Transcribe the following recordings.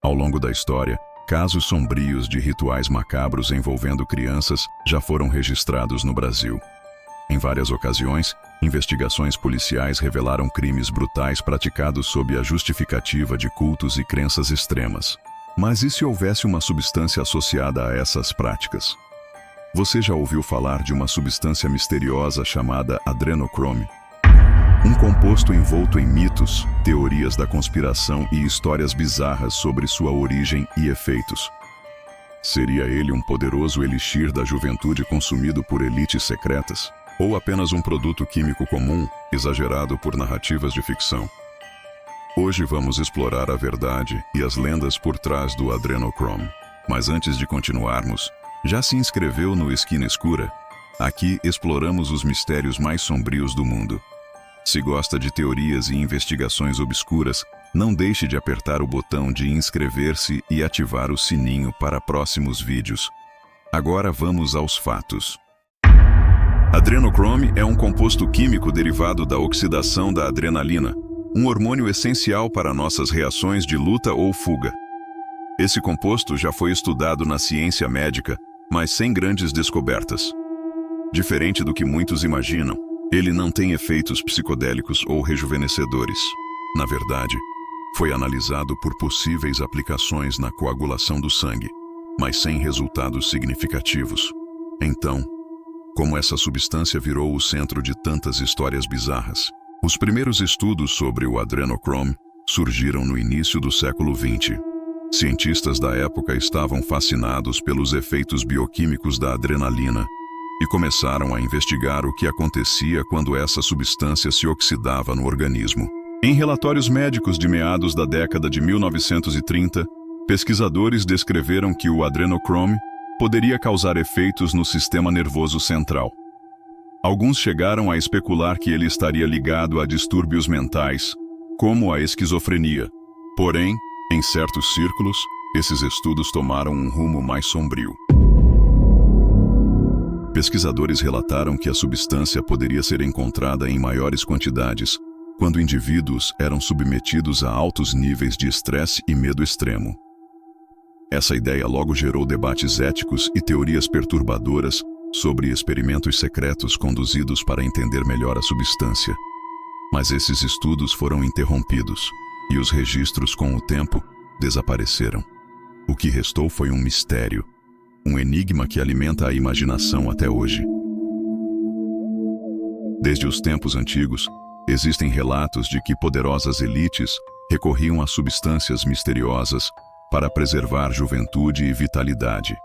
Ao longo da história, casos sombrios de rituais macabros envolvendo crianças já foram registrados no Brasil. Em várias ocasiões, investigações policiais revelaram crimes brutais praticados sob a justificativa de cultos e crenças extremas. Mas e se houvesse uma substância associada a essas práticas? Você já ouviu falar de uma substância misteriosa chamada adrenocrome? Um composto envolto em mitos, teorias da conspiração e histórias bizarras sobre sua origem e efeitos. Seria ele um poderoso elixir da juventude consumido por elites secretas? Ou apenas um produto químico comum, exagerado por narrativas de ficção? Hoje vamos explorar a verdade e as lendas por trás do adrenocrome. Mas antes de continuarmos, já se inscreveu no Esquina Escura? Aqui exploramos os mistérios mais sombrios do mundo. Se gosta de teorias e investigações obscuras, não deixe de apertar o botão de inscrever-se e ativar o sininho para próximos vídeos. Agora vamos aos fatos. Adrenocrome é um composto químico derivado da oxidação da adrenalina, um hormônio essencial para nossas reações de luta ou fuga. Esse composto já foi estudado na ciência médica, mas sem grandes descobertas. Diferente do que muitos imaginam, ele não tem efeitos psicodélicos ou rejuvenescedores. Na verdade, foi analisado por possíveis aplicações na coagulação do sangue, mas sem resultados significativos. Então, como essa substância virou o centro de tantas histórias bizarras? Os primeiros estudos sobre o adrenocrome surgiram no início do século XX. Cientistas da época estavam fascinados pelos efeitos bioquímicos da adrenalina e começaram a investigar o que acontecia quando essa substância se oxidava no organismo. Em relatórios médicos de meados da década de 1930, pesquisadores descreveram que o adrenocrome poderia causar efeitos no sistema nervoso central. Alguns chegaram a especular que ele estaria ligado a distúrbios mentais, como a esquizofrenia. Porém, em certos círculos, esses estudos tomaram um rumo mais sombrio. Pesquisadores relataram que a substância poderia ser encontrada em maiores quantidades quando indivíduos eram submetidos a altos níveis de estresse e medo extremo. Essa ideia logo gerou debates éticos e teorias perturbadoras sobre experimentos secretos conduzidos para entender melhor a substância. Mas esses estudos foram interrompidos, e os registros, com o tempo, desapareceram. O que restou foi um mistério, um enigma que alimenta a imaginação até hoje. Desde os tempos antigos, existem relatos de que poderosas elites recorriam a substâncias misteriosas para preservar juventude e vitalidade.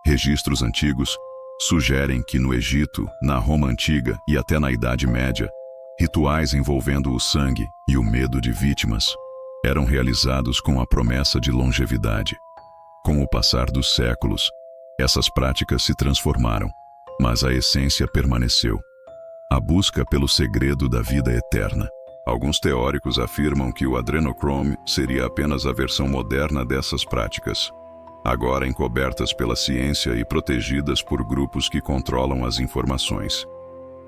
Registros antigos sugerem que no Egito, na Roma Antiga e até na Idade Média, rituais envolvendo o sangue e o medo de vítimas eram realizados com a promessa de longevidade. Com o passar dos séculos, essas práticas se transformaram, mas a essência permaneceu: a busca pelo segredo da vida eterna. Alguns teóricos afirmam que o adrenocrome seria apenas a versão moderna dessas práticas, agora encobertas pela ciência e protegidas por grupos que controlam as informações.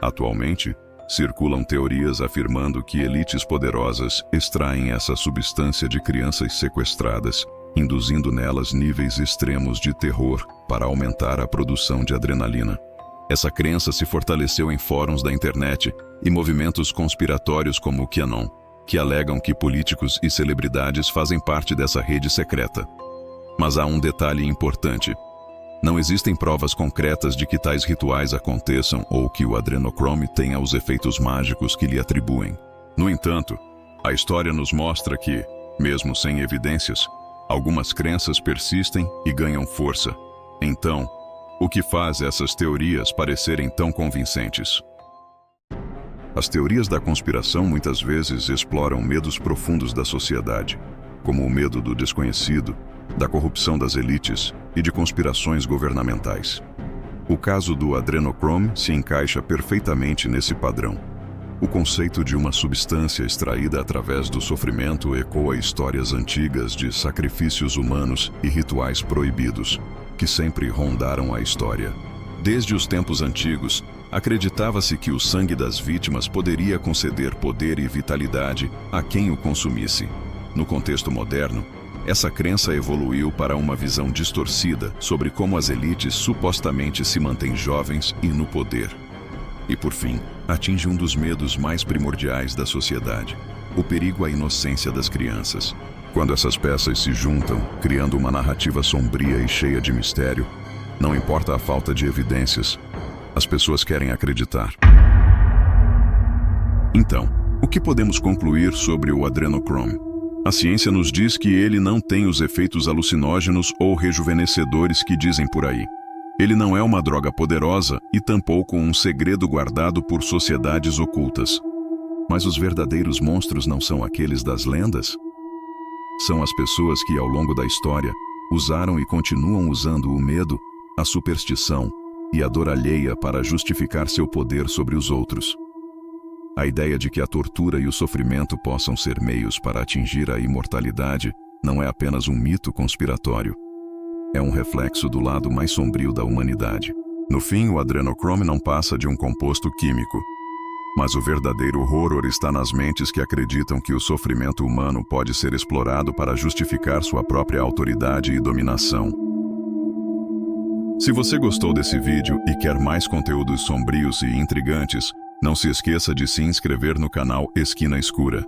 Atualmente, circulam teorias afirmando que elites poderosas extraem essa substância de crianças sequestradas, induzindo nelas níveis extremos de terror para aumentar a produção de adrenalina. Essa crença se fortaleceu em fóruns da internet e movimentos conspiratórios como o QAnon, que alegam que políticos e celebridades fazem parte dessa rede secreta. Mas há um detalhe importante: não existem provas concretas de que tais rituais aconteçam ou que o adrenocrome tenha os efeitos mágicos que lhe atribuem. No entanto, a história nos mostra que, mesmo sem evidências, algumas crenças persistem e ganham força. Então, o que faz essas teorias parecerem tão convincentes? As teorias da conspiração muitas vezes exploram medos profundos da sociedade, como o medo do desconhecido, da corrupção das elites e de conspirações governamentais. O caso do adrenocrome se encaixa perfeitamente nesse padrão. O conceito de uma substância extraída através do sofrimento ecoa histórias antigas de sacrifícios humanos e rituais proibidos, que sempre rondaram a história. Desde os tempos antigos, acreditava-se que o sangue das vítimas poderia conceder poder e vitalidade a quem o consumisse. No contexto moderno, Essa crença evoluiu para uma visão distorcida sobre como as elites supostamente se mantêm jovens e no poder. E por fim, atinge um dos medos mais primordiais da sociedade: o perigo à inocência das crianças. Quando essas peças se juntam, criando uma narrativa sombria e cheia de mistério, não importa a falta de evidências, as pessoas querem acreditar. Então, o que podemos concluir sobre o adrenochrome? A ciência nos diz que ele não tem os efeitos alucinógenos ou rejuvenescedores que dizem por aí. Ele não é uma droga poderosa e tampouco um segredo guardado por sociedades ocultas. Mas os verdadeiros monstros não são aqueles das lendas? São as pessoas que, ao longo da história, usaram e continuam usando o medo, a superstição e a dor alheia para justificar seu poder sobre os outros. A ideia de que a tortura e o sofrimento possam ser meios para atingir a imortalidade não é apenas um mito conspiratório. É um reflexo do lado mais sombrio da humanidade. No fim, o adrenochrome não passa de um composto químico. Mas o verdadeiro horror está nas mentes que acreditam que o sofrimento humano pode ser explorado para justificar sua própria autoridade e dominação. Se você gostou desse vídeo e quer mais conteúdos sombrios e intrigantes, não se esqueça de se inscrever no canal Esquina Escura.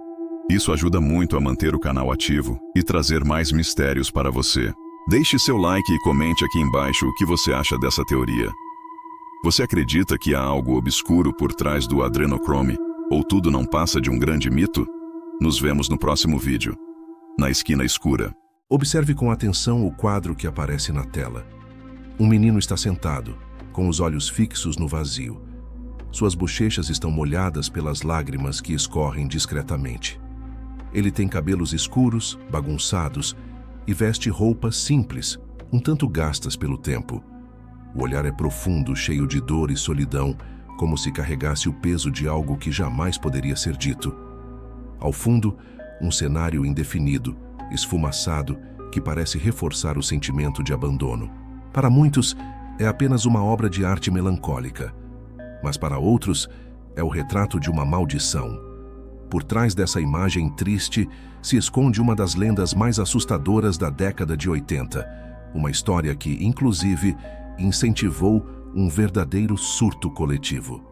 Isso ajuda muito a manter o canal ativo e trazer mais mistérios para você. Deixe seu like e comente aqui embaixo o que você acha dessa teoria. Você acredita que há algo obscuro por trás do adrenochrome, ou tudo não passa de um grande mito? Nos vemos no próximo vídeo, na Esquina Escura. Observe com atenção o quadro que aparece na tela. Um menino está sentado, com os olhos fixos no vazio. Suas bochechas estão molhadas pelas lágrimas que escorrem discretamente. Ele tem cabelos escuros, bagunçados, e veste roupas simples, um tanto gastas pelo tempo. O olhar é profundo, cheio de dor e solidão, como se carregasse o peso de algo que jamais poderia ser dito. Ao fundo, um cenário indefinido, esfumaçado, que parece reforçar o sentimento de abandono. Para muitos, é apenas uma obra de arte melancólica, mas para outros, é o retrato de uma maldição. Por trás dessa imagem triste, se esconde uma das lendas mais assustadoras da década de 80, uma história que, inclusive, incentivou um verdadeiro surto coletivo.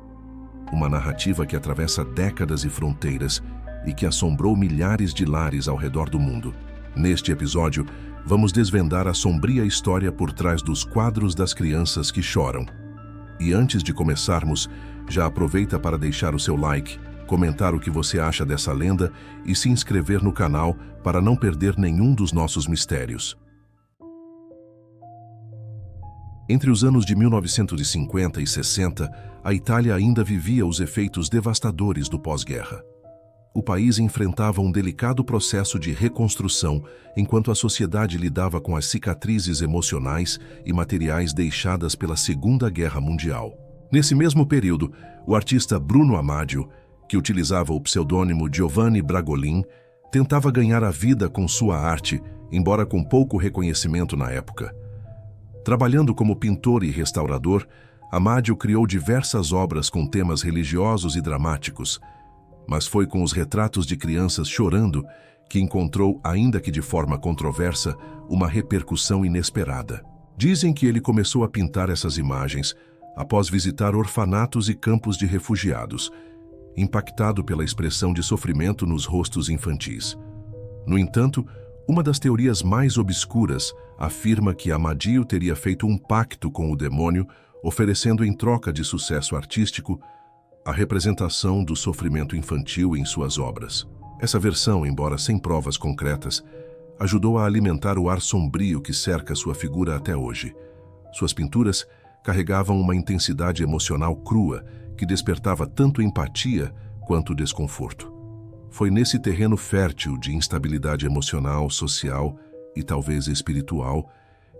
Uma narrativa que atravessa décadas e fronteiras e que assombrou milhares de lares ao redor do mundo. Neste episódio, vamos desvendar a sombria história por trás dos quadros das crianças que choram. E antes de começarmos, já aproveita para deixar o seu like, comentar o que você acha dessa lenda e se inscrever no canal para não perder nenhum dos nossos mistérios. Entre os anos de 1950 e 60, a Itália ainda vivia os efeitos devastadores do pós-guerra. O país enfrentava um delicado processo de reconstrução, enquanto a sociedade lidava com as cicatrizes emocionais e materiais deixadas pela Segunda Guerra Mundial. Nesse mesmo período, o artista Bruno Amadio, que utilizava o pseudônimo Giovanni Bragolin, tentava ganhar a vida com sua arte, embora com pouco reconhecimento na época. Trabalhando como pintor e restaurador, Amadio criou diversas obras com temas religiosos e dramáticos, mas foi com os retratos de crianças chorando que encontrou, ainda que de forma controversa, uma repercussão inesperada. Dizem que ele começou a pintar essas imagens após visitar orfanatos e campos de refugiados, impactado pela expressão de sofrimento nos rostos infantis. No entanto, uma das teorias mais obscuras afirma que Amadio teria feito um pacto com o demônio, oferecendo em troca de sucesso artístico a representação do sofrimento infantil em suas obras. Essa versão, embora sem provas concretas, ajudou a alimentar o ar sombrio que cerca sua figura até hoje. Suas pinturas carregavam uma intensidade emocional crua que despertava tanto empatia quanto desconforto. Foi nesse terreno fértil de instabilidade emocional, social e talvez espiritual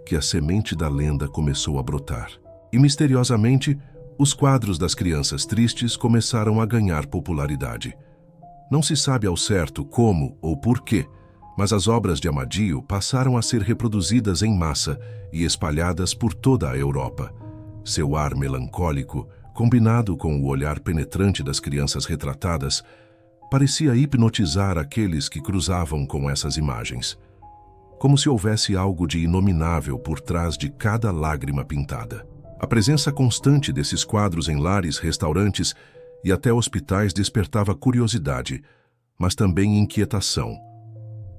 que a semente da lenda começou a brotar. E misteriosamente, os quadros das crianças tristes começaram a ganhar popularidade. Não se sabe ao certo como ou porquê, mas as obras de Amadio passaram a ser reproduzidas em massa e espalhadas por toda a Europa. Seu ar melancólico, combinado com o olhar penetrante das crianças retratadas, parecia hipnotizar aqueles que cruzavam com essas imagens. como se houvesse algo de inominável por trás de cada lágrima pintada. A presença constante desses quadros em lares, restaurantes e até hospitais despertava curiosidade, mas também inquietação.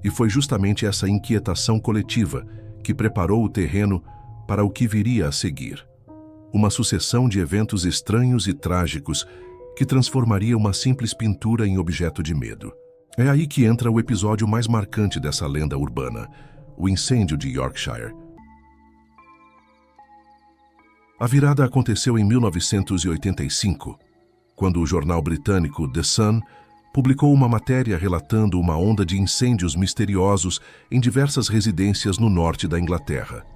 E foi justamente essa inquietação coletiva que preparou o terreno para o que viria a seguir. Uma sucessão de eventos estranhos e trágicos que transformaria uma simples pintura em objeto de medo. É aí que entra o episódio mais marcante dessa lenda urbana, o incêndio de Yorkshire. A virada aconteceu em 1985, quando o jornal britânico The Sun publicou uma matéria relatando uma onda de incêndios misteriosos em diversas residências no norte da Inglaterra.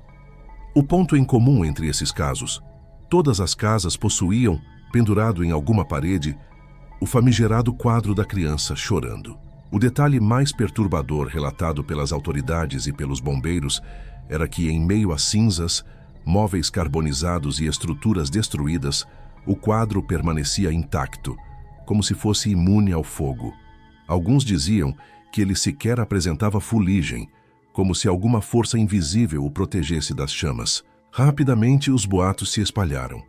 O ponto em comum entre esses casos: todas as casas possuíam, pendurado em alguma parede, o famigerado quadro da criança chorando. O detalhe mais perturbador relatado pelas autoridades e pelos bombeiros era que, em meio a cinzas, móveis carbonizados e estruturas destruídas, o quadro permanecia intacto, como se fosse imune ao fogo. Alguns diziam que ele sequer apresentava fuligem, como se alguma força invisível o protegesse das chamas. Rapidamente, os boatos se espalharam.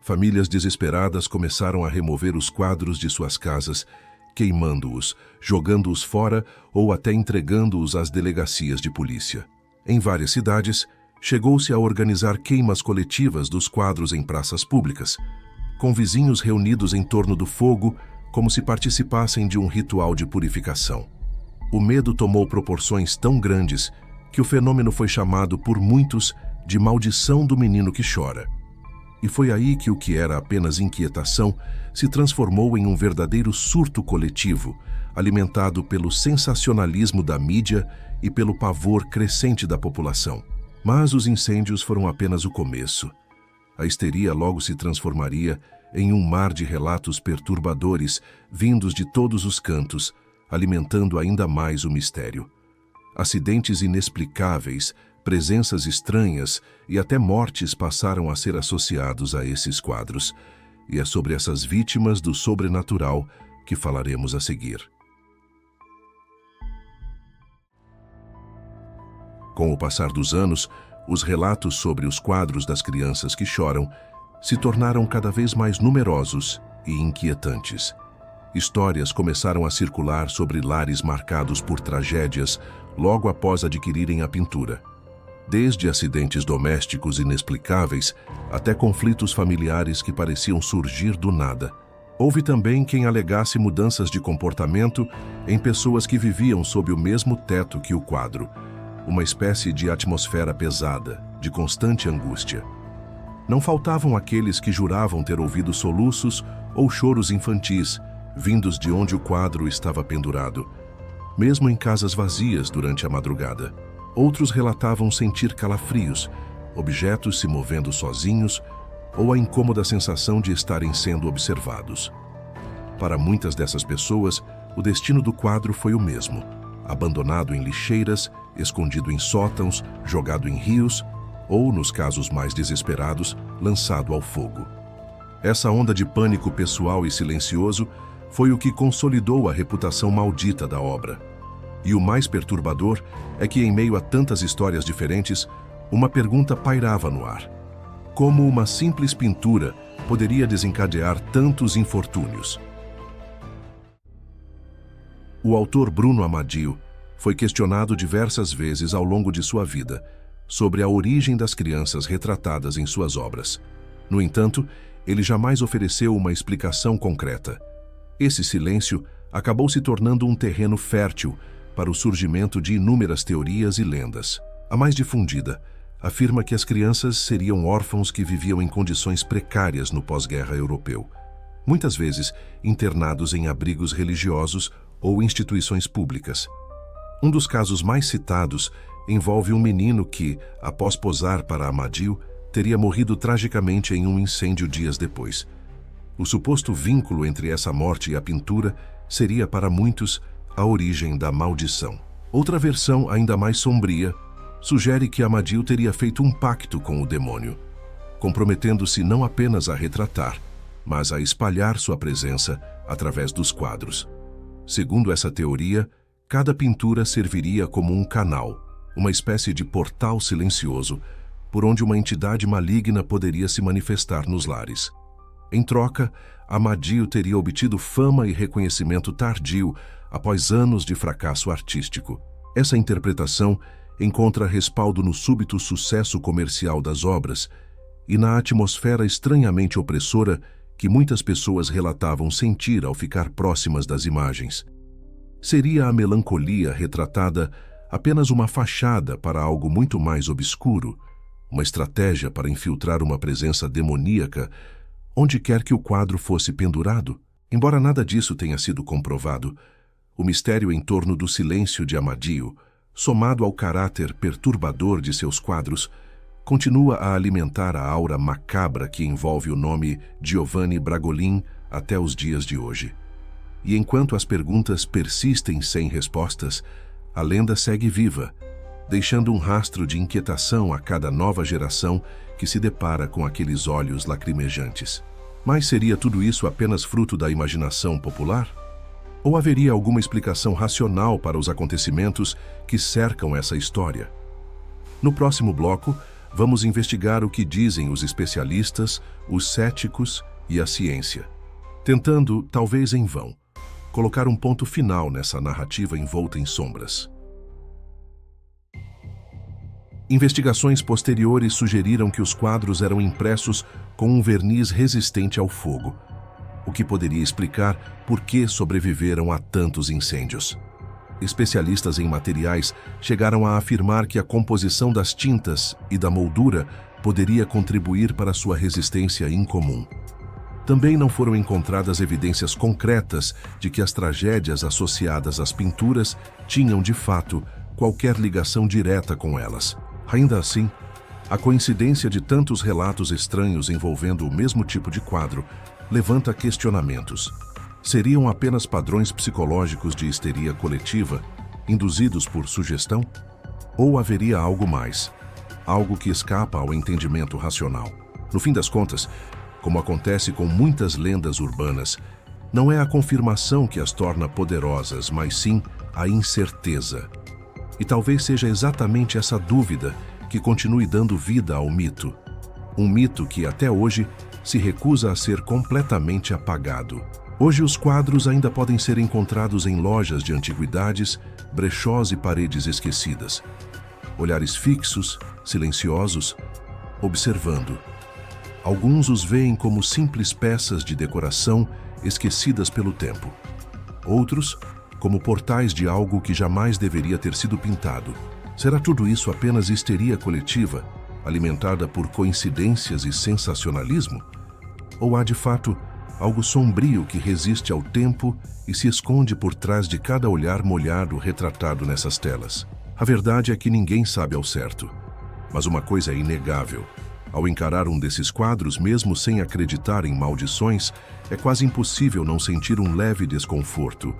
Famílias desesperadas começaram a remover os quadros de suas casas, queimando-os, jogando-os fora ou até entregando-os às delegacias de polícia. Em várias cidades, chegou-se a organizar queimas coletivas dos quadros em praças públicas, com vizinhos reunidos em torno do fogo, como se participassem de um ritual de purificação. O medo tomou proporções tão grandes que o fenômeno foi chamado por muitos de maldição do menino que chora. E foi aí que o que era apenas inquietação se transformou em um verdadeiro surto coletivo, alimentado pelo sensacionalismo da mídia e pelo pavor crescente da população. Mas os incêndios foram apenas o começo. A histeria logo se transformaria em um mar de relatos perturbadores vindos de todos os cantos, alimentando ainda mais o mistério. Acidentes inexplicáveis, presenças estranhas e até mortes passaram a ser associados a esses quadros. E é sobre essas vítimas do sobrenatural que falaremos a seguir. Com o passar dos anos, os relatos sobre os quadros das crianças que choram se tornaram cada vez mais numerosos e inquietantes. Histórias começaram a circular sobre lares marcados por tragédias logo após adquirirem a pintura. Desde acidentes domésticos inexplicáveis até conflitos familiares que pareciam surgir do nada. Houve também quem alegasse mudanças de comportamento em pessoas que viviam sob o mesmo teto que o quadro, uma espécie de atmosfera pesada, de constante angústia. Não faltavam aqueles que juravam ter ouvido soluços ou choros infantis, vindos de onde o quadro estava pendurado, mesmo em casas vazias durante a madrugada. Outros relatavam sentir calafrios, objetos se movendo sozinhos ou a incômoda sensação de estarem sendo observados. Para muitas dessas pessoas, o destino do quadro foi o mesmo: abandonado em lixeiras, escondido em sótãos, jogado em rios ou, nos casos mais desesperados, lançado ao fogo. Essa onda de pânico pessoal e silencioso foi o que consolidou a reputação maldita da obra. E o mais perturbador é que, em meio a tantas histórias diferentes, uma pergunta pairava no ar: como uma simples pintura poderia desencadear tantos infortúnios? O autor Bruno Amadio foi questionado diversas vezes ao longo de sua vida sobre a origem das crianças retratadas em suas obras. No entanto, ele jamais ofereceu uma explicação concreta. Esse silêncio acabou se tornando um terreno fértil para o surgimento de inúmeras teorias e lendas. A mais difundida afirma que as crianças seriam órfãos que viviam em condições precárias no pós-guerra europeu, muitas vezes internados em abrigos religiosos ou instituições públicas. Um dos casos mais citados envolve um menino que, após posar para Amadio, teria morrido tragicamente em um incêndio dias depois. O suposto vínculo entre essa morte e a pintura seria, para muitos, a origem da maldição. Outra versão, ainda mais sombria, sugere que Amadio teria feito um pacto com o demônio, comprometendo-se não apenas a retratar, mas a espalhar sua presença através dos quadros. Segundo essa teoria, cada pintura serviria como um canal, uma espécie de portal silencioso, por onde uma entidade maligna poderia se manifestar nos lares. Em troca, Ahmadiyyu teria obtido fama e reconhecimento tardio após anos de fracasso artístico. Essa interpretação encontra respaldo no súbito sucesso comercial das obras e na atmosfera estranhamente opressora que muitas pessoas relatavam sentir ao ficar próximas das imagens. Seria a melancolia retratada apenas uma fachada para algo muito mais obscuro, uma estratégia para infiltrar uma presença demoníaca onde quer que o quadro fosse pendurado? Embora nada disso tenha sido comprovado, o mistério em torno do silêncio de Ahmadiyyu, somado ao caráter perturbador de seus quadros, continua a alimentar a aura macabra que envolve o nome Giovanni Bragolin até os dias de hoje. E enquanto as perguntas persistem sem respostas, a lenda segue viva, deixando um rastro de inquietação a cada nova geração que se depara com aqueles olhos lacrimejantes. Mas seria tudo isso apenas fruto da imaginação popular? Ou haveria alguma explicação racional para os acontecimentos que cercam essa história? No próximo bloco, vamos investigar o que dizem os especialistas, os céticos e a ciência, tentando, talvez em vão, colocar um ponto final nessa narrativa envolta em sombras. Investigações posteriores sugeriram que os quadros eram impressos com um verniz resistente ao fogo, o que poderia explicar por que sobreviveram a tantos incêndios. Especialistas em materiais chegaram a afirmar que a composição das tintas e da moldura poderia contribuir para sua resistência incomum. Também não foram encontradas evidências concretas de que as tragédias associadas às pinturas tinham, de fato, qualquer ligação direta com elas. Ainda assim, a coincidência de tantos relatos estranhos envolvendo o mesmo tipo de quadro levanta questionamentos. Seriam apenas padrões psicológicos de histeria coletiva, induzidos por sugestão? Ou haveria algo mais? Algo que escapa ao entendimento racional? No fim das contas, como acontece com muitas lendas urbanas, não é a confirmação que as torna poderosas, mas sim a incerteza. E talvez seja exatamente essa dúvida que continue dando vida ao mito. Um mito que, até hoje, se recusa a ser completamente apagado. Hoje os quadros ainda podem ser encontrados em lojas de antiguidades, brechós e paredes esquecidas. Olhares fixos, silenciosos, observando. Alguns os veem como simples peças de decoração esquecidas pelo tempo. Outros, como portais de algo que jamais deveria ter sido pintado. Será tudo isso apenas histeria coletiva, alimentada por coincidências e sensacionalismo? Ou há, de fato, algo sombrio que resiste ao tempo e se esconde por trás de cada olhar molhado retratado nessas telas? A verdade é que ninguém sabe ao certo. Mas uma coisa é inegável. Ao encarar um desses quadros, mesmo sem acreditar em maldições, é quase impossível não sentir um leve desconforto.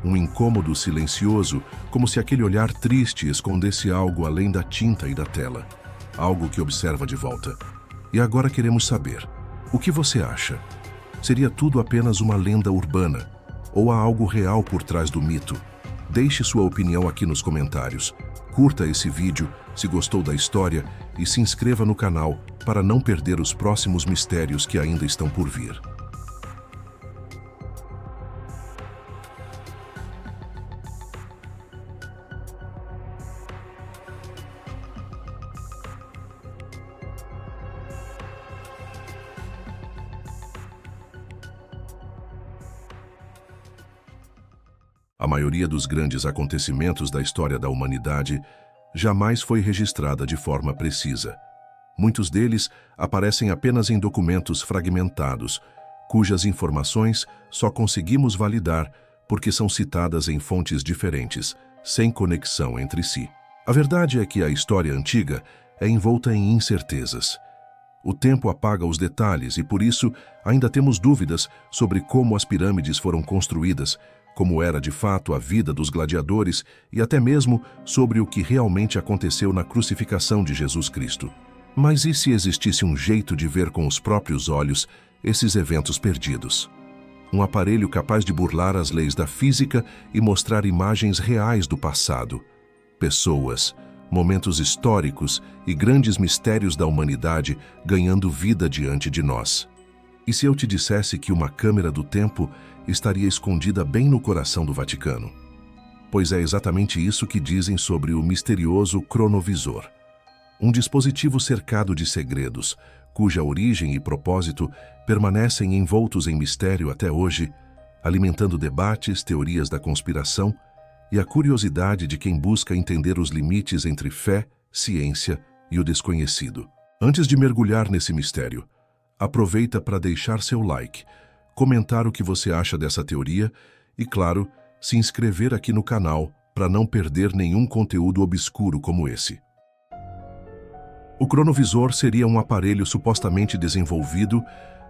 Um incômodo silencioso, como se aquele olhar triste escondesse algo além da tinta e da tela. Algo que observa de volta. E agora queremos saber, o que você acha? Seria tudo apenas uma lenda urbana? Ou há algo real por trás do mito? Deixe sua opinião aqui nos comentários. Curta esse vídeo se gostou da história e se inscreva no canal para não perder os próximos mistérios que ainda estão por vir. A maioria dos grandes acontecimentos da história da humanidade jamais foi registrada de forma precisa. Muitos deles aparecem apenas em documentos fragmentados, cujas informações só conseguimos validar porque são citadas em fontes diferentes, sem conexão entre si. A verdade é que a história antiga é envolta em incertezas. O tempo apaga os detalhes e, por isso, ainda temos dúvidas sobre como as pirâmides foram construídas, como era de fato a vida dos gladiadores e até mesmo sobre o que realmente aconteceu na crucificação de Jesus Cristo. Mas e se existisse um jeito de ver com os próprios olhos esses eventos perdidos? Um aparelho capaz de burlar as leis da física e mostrar imagens reais do passado. Pessoas, momentos históricos e grandes mistérios da humanidade ganhando vida diante de nós. E se eu te dissesse que uma câmera do tempo estaria escondida bem no coração do Vaticano? Pois é exatamente isso que dizem sobre o misterioso cronovisor. Um dispositivo cercado de segredos, cuja origem e propósito permanecem envoltos em mistério até hoje, alimentando debates, teorias da conspiração e a curiosidade de quem busca entender os limites entre fé, ciência e o desconhecido. Antes de mergulhar nesse mistério, aproveita para deixar seu like, comentar o que você acha dessa teoria e, claro, se inscrever aqui no canal para não perder nenhum conteúdo obscuro como esse. O cronovisor seria um aparelho supostamente desenvolvido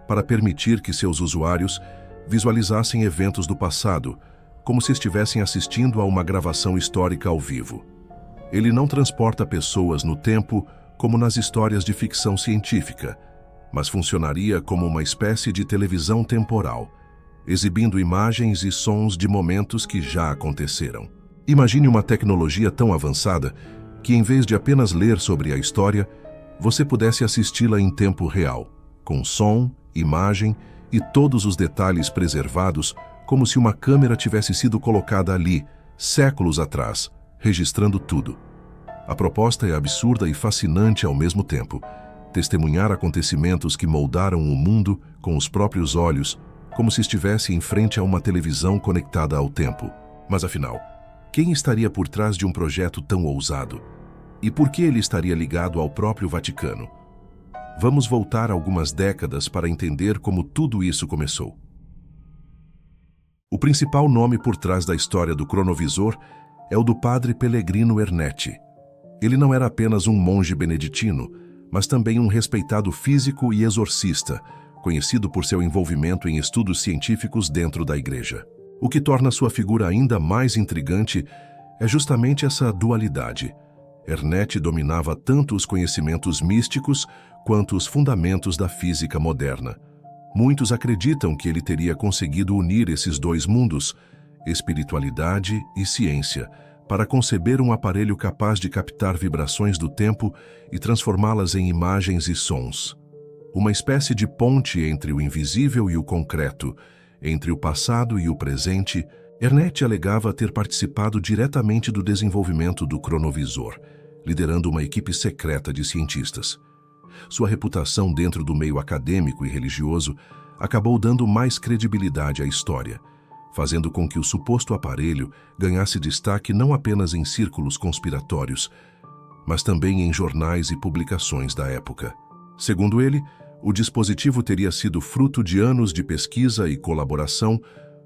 para permitir que seus usuários visualizassem eventos do passado, como se estivessem assistindo a uma gravação histórica ao vivo. Ele não transporta pessoas no tempo como nas histórias de ficção científica, mas funcionaria como uma espécie de televisão temporal, exibindo imagens e sons de momentos que já aconteceram. Imagine uma tecnologia tão avançada que, em vez de apenas ler sobre a história, você pudesse assisti-la em tempo real, com som, imagem e todos os detalhes preservados, como se uma câmera tivesse sido colocada ali, séculos atrás, registrando tudo. A proposta é absurda e fascinante ao mesmo tempo. Testemunhar acontecimentos que moldaram o mundo com os próprios olhos, como se estivesse em frente a uma televisão conectada ao tempo. Mas afinal, quem estaria por trás de um projeto tão ousado? E por que ele estaria ligado ao próprio Vaticano? Vamos voltar algumas décadas para entender como tudo isso começou. O principal nome por trás da história do cronovisor é o do padre Pellegrino Ernetti. Ele não era apenas um monge beneditino, mas também um respeitado físico e exorcista, conhecido por seu envolvimento em estudos científicos dentro da Igreja. O que torna sua figura ainda mais intrigante é justamente essa dualidade. Ernetti dominava tanto os conhecimentos místicos quanto os fundamentos da física moderna. Muitos acreditam que ele teria conseguido unir esses dois mundos, espiritualidade e ciência, para conceber um aparelho capaz de captar vibrações do tempo e transformá-las em imagens e sons. Uma espécie de ponte entre o invisível e o concreto, entre o passado e o presente. Ernetti alegava ter participado diretamente do desenvolvimento do cronovisor, liderando uma equipe secreta de cientistas. Sua reputação dentro do meio acadêmico e religioso acabou dando mais credibilidade à história, fazendo com que o suposto aparelho ganhasse destaque não apenas em círculos conspiratórios, mas também em jornais e publicações da época. Segundo ele, o dispositivo teria sido fruto de anos de pesquisa e colaboração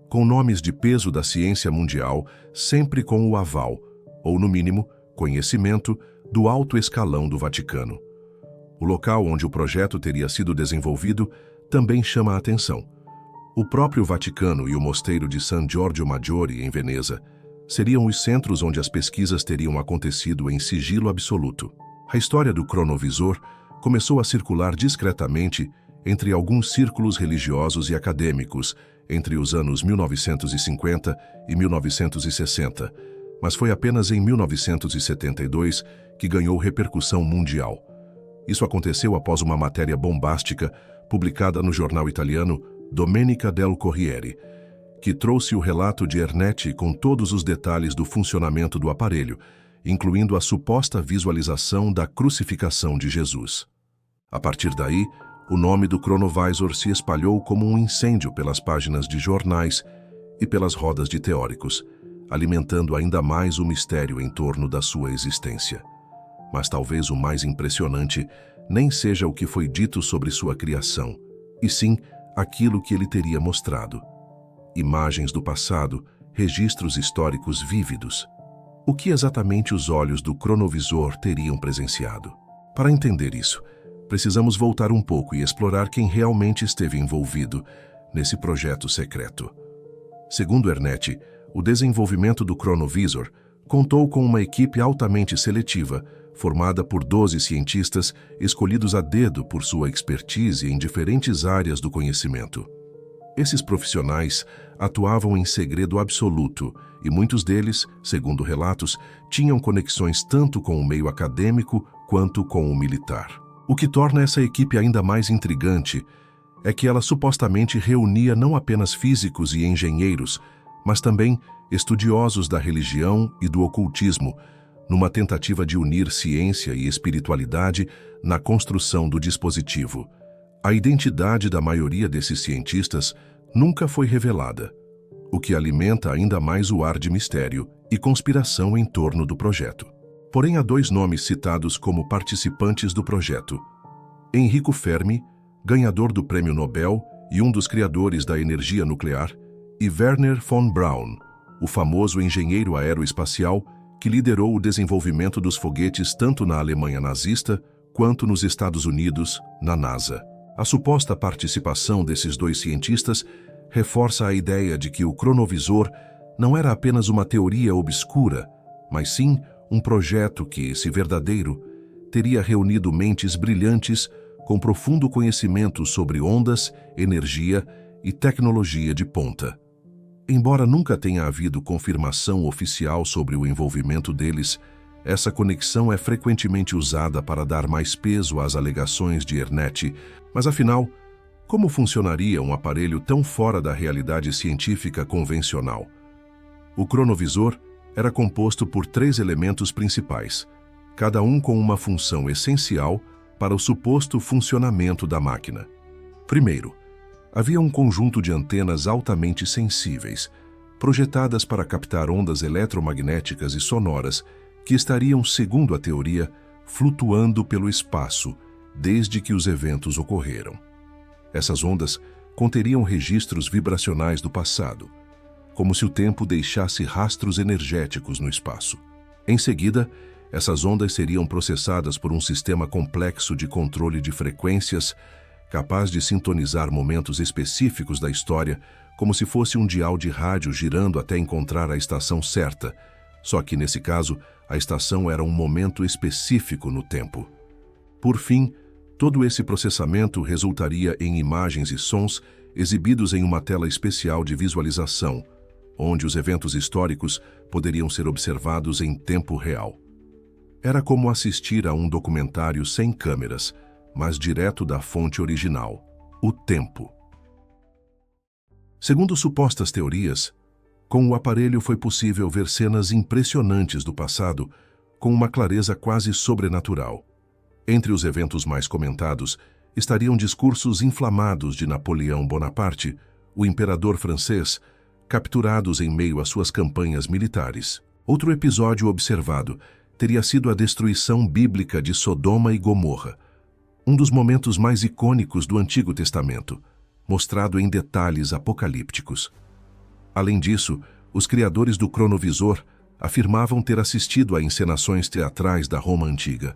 com nomes de peso da ciência mundial, sempre com o aval, ou no mínimo, conhecimento, do alto escalão do Vaticano. O local onde o projeto teria sido desenvolvido também chama a atenção. O próprio Vaticano e o mosteiro de San Giorgio Maggiore, em Veneza, seriam os centros onde as pesquisas teriam acontecido em sigilo absoluto. A história do cronovisor começou a circular discretamente entre alguns círculos religiosos e acadêmicos entre os anos 1950 e 1960, mas foi apenas em 1972 que ganhou repercussão mundial. Isso aconteceu após uma matéria bombástica publicada no jornal italiano Domenica del Corriere, que trouxe o relato de Ernetti com todos os detalhes do funcionamento do aparelho, incluindo a suposta visualização da crucificação de Jesus. A partir daí, o nome do cronovisor se espalhou como um incêndio pelas páginas de jornais e pelas rodas de teóricos, alimentando ainda mais o mistério em torno da sua existência. Mas talvez o mais impressionante nem seja o que foi dito sobre sua criação, e sim aquilo que ele teria mostrado. Imagens do passado, registros históricos vívidos. O que exatamente os olhos do cronovisor teriam presenciado? Para entender isso, precisamos voltar um pouco e explorar quem realmente esteve envolvido nesse projeto secreto. Segundo Ernetti, o desenvolvimento do cronovisor contou com uma equipe altamente seletiva, formada por 12 cientistas escolhidos a dedo por sua expertise em diferentes áreas do conhecimento. Esses profissionais atuavam em segredo absoluto e muitos deles, segundo relatos, tinham conexões tanto com o meio acadêmico quanto com o militar. O que torna essa equipe ainda mais intrigante é que ela supostamente reunia não apenas físicos e engenheiros, mas também estudiosos da religião e do ocultismo, numa tentativa de unir ciência e espiritualidade na construção do dispositivo. A identidade da maioria desses cientistas nunca foi revelada, o que alimenta ainda mais o ar de mistério e conspiração em torno do projeto. Porém, há dois nomes citados como participantes do projeto: Enrico Fermi, ganhador do Prêmio Nobel e um dos criadores da energia nuclear, e Wernher von Braun, o famoso engenheiro aeroespacial que liderou o desenvolvimento dos foguetes tanto na Alemanha nazista quanto nos Estados Unidos, na NASA. A suposta participação desses dois cientistas reforça a ideia de que o cronovisor não era apenas uma teoria obscura, mas sim um projeto que, se verdadeiro, teria reunido mentes brilhantes com profundo conhecimento sobre ondas, energia e tecnologia de ponta. Embora nunca tenha havido confirmação oficial sobre o envolvimento deles, essa conexão é frequentemente usada para dar mais peso às alegações de Ernetti. Mas afinal, como funcionaria um aparelho tão fora da realidade científica convencional? O cronovisor era composto por 3 elementos principais, cada um com uma função essencial para o suposto funcionamento da máquina. Primeiro, havia um conjunto de antenas altamente sensíveis, projetadas para captar ondas eletromagnéticas e sonoras que estariam, segundo a teoria, flutuando pelo espaço desde que os eventos ocorreram. Essas ondas conteriam registros vibracionais do passado, como se o tempo deixasse rastros energéticos no espaço. Em seguida, essas ondas seriam processadas por um sistema complexo de controle de frequências capaz de sintonizar momentos específicos da história, como se fosse um dial de rádio girando até encontrar a estação certa, só que nesse caso, a estação era um momento específico no tempo. Por fim, todo esse processamento resultaria em imagens e sons exibidos em uma tela especial de visualização, onde os eventos históricos poderiam ser observados em tempo real. Era como assistir a um documentário sem câmeras, mas direto da fonte original, o tempo. Segundo supostas teorias, com o aparelho foi possível ver cenas impressionantes do passado com uma clareza quase sobrenatural. Entre os eventos mais comentados estariam discursos inflamados de Napoleão Bonaparte, o imperador francês, capturados em meio às suas campanhas militares. Outro episódio observado teria sido a destruição bíblica de Sodoma e Gomorra, um dos momentos mais icônicos do Antigo Testamento, mostrado em detalhes apocalípticos. Além disso, os criadores do cronovisor afirmavam ter assistido a encenações teatrais da Roma Antiga,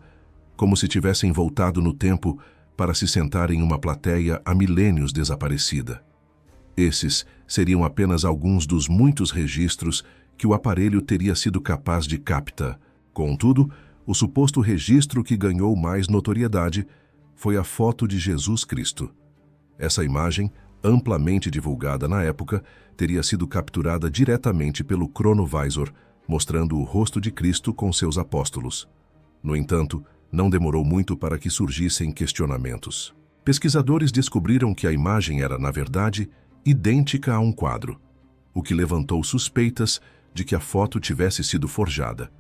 como se tivessem voltado no tempo para se sentar em uma plateia há milênios desaparecida. Esses seriam apenas alguns dos muitos registros que o aparelho teria sido capaz de captar. Contudo, o suposto registro que ganhou mais notoriedade foi a foto de Jesus Cristo. Essa imagem, amplamente divulgada na época, teria sido capturada diretamente pelo cronovisor, mostrando o rosto de Cristo com seus apóstolos. No entanto, não demorou muito para que surgissem questionamentos. Pesquisadores descobriram que a imagem era, na verdade, idêntica a um quadro, o que levantou suspeitas de que a foto tivesse sido forjada.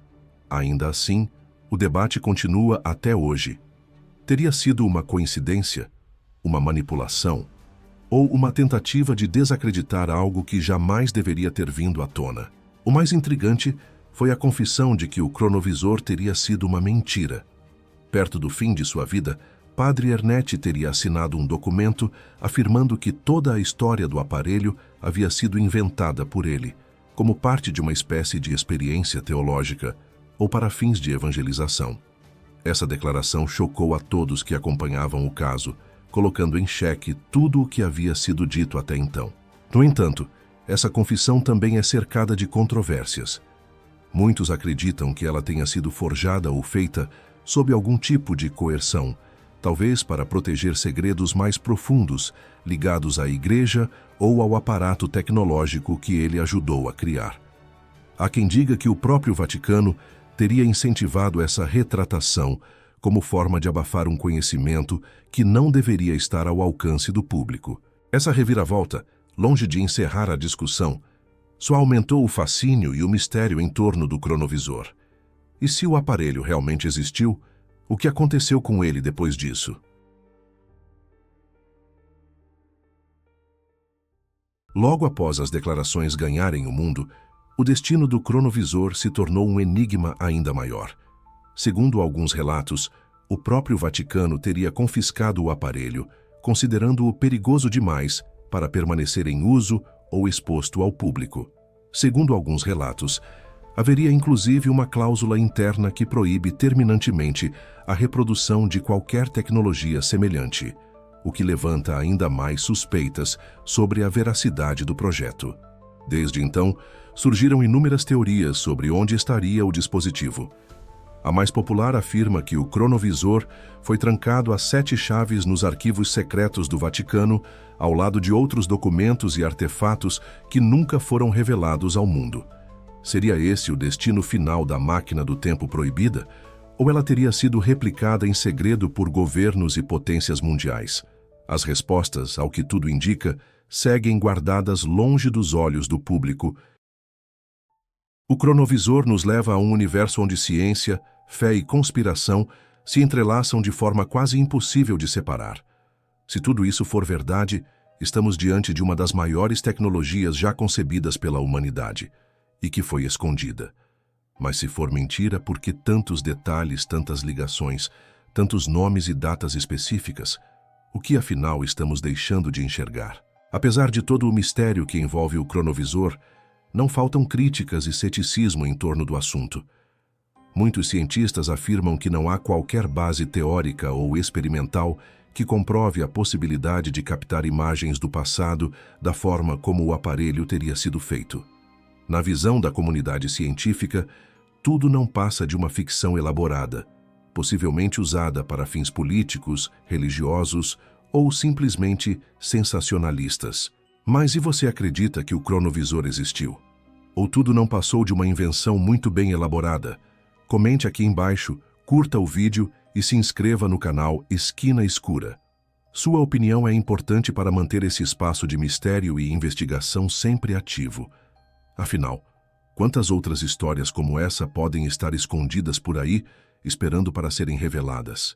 Ainda assim, o debate continua até hoje. Teria sido uma coincidência, uma manipulação, ou uma tentativa de desacreditar algo que jamais deveria ter vindo à tona? O mais intrigante foi a confissão de que o cronovisor teria sido uma mentira. Perto do fim de sua vida, Padre Ernetti teria assinado um documento afirmando que toda a história do aparelho havia sido inventada por ele, como parte de uma espécie de experiência teológica ou para fins de evangelização. Essa declaração chocou a todos que acompanhavam o caso, colocando em xeque tudo o que havia sido dito até então. No entanto, essa confissão também é cercada de controvérsias. Muitos acreditam que ela tenha sido forjada ou feita sob algum tipo de coerção, talvez para proteger segredos mais profundos ligados à Igreja ou ao aparato tecnológico que ele ajudou a criar. Há quem diga que o próprio Vaticano teria incentivado essa retratação como forma de abafar um conhecimento que não deveria estar ao alcance do público. Essa reviravolta, longe de encerrar a discussão, só aumentou o fascínio e o mistério em torno do cronovisor. E se o aparelho realmente existiu, o que aconteceu com ele depois disso? Logo após as declarações ganharem o mundo, o destino do cronovisor se tornou um enigma ainda maior. Segundo alguns relatos, o próprio Vaticano teria confiscado o aparelho, considerando-o perigoso demais para permanecer em uso ou exposto ao público. Segundo alguns relatos, haveria inclusive uma cláusula interna que proíbe terminantemente a reprodução de qualquer tecnologia semelhante, o que levanta ainda mais suspeitas sobre a veracidade do projeto. Desde então, surgiram inúmeras teorias sobre onde estaria o dispositivo. A mais popular afirma que o cronovisor foi trancado a 7 chaves nos arquivos secretos do Vaticano, ao lado de outros documentos e artefatos que nunca foram revelados ao mundo. Seria esse o destino final da máquina do tempo proibida? Ou ela teria sido replicada em segredo por governos e potências mundiais? As respostas, ao que tudo indica, seguem guardadas longe dos olhos do público. O cronovisor nos leva a um universo onde ciência, fé e conspiração se entrelaçam de forma quase impossível de separar. Se tudo isso for verdade, estamos diante de uma das maiores tecnologias já concebidas pela humanidade, e que foi escondida. Mas se for mentira, por que tantos detalhes, tantas ligações, tantos nomes e datas específicas? O que afinal estamos deixando de enxergar? Apesar de todo o mistério que envolve o cronovisor, não faltam críticas e ceticismo em torno do assunto. Muitos cientistas afirmam que não há qualquer base teórica ou experimental que comprove a possibilidade de captar imagens do passado da forma como o aparelho teria sido feito. Na visão da comunidade científica, tudo não passa de uma ficção elaborada, possivelmente usada para fins políticos, religiosos ou simplesmente sensacionalistas. Mas e você acredita que o cronovisor existiu? Ou tudo não passou de uma invenção muito bem elaborada? Comente aqui embaixo, curta o vídeo e se inscreva no canal Esquina Escura. Sua opinião é importante para manter esse espaço de mistério e investigação sempre ativo. Afinal, quantas outras histórias como essa podem estar escondidas por aí, esperando para serem reveladas?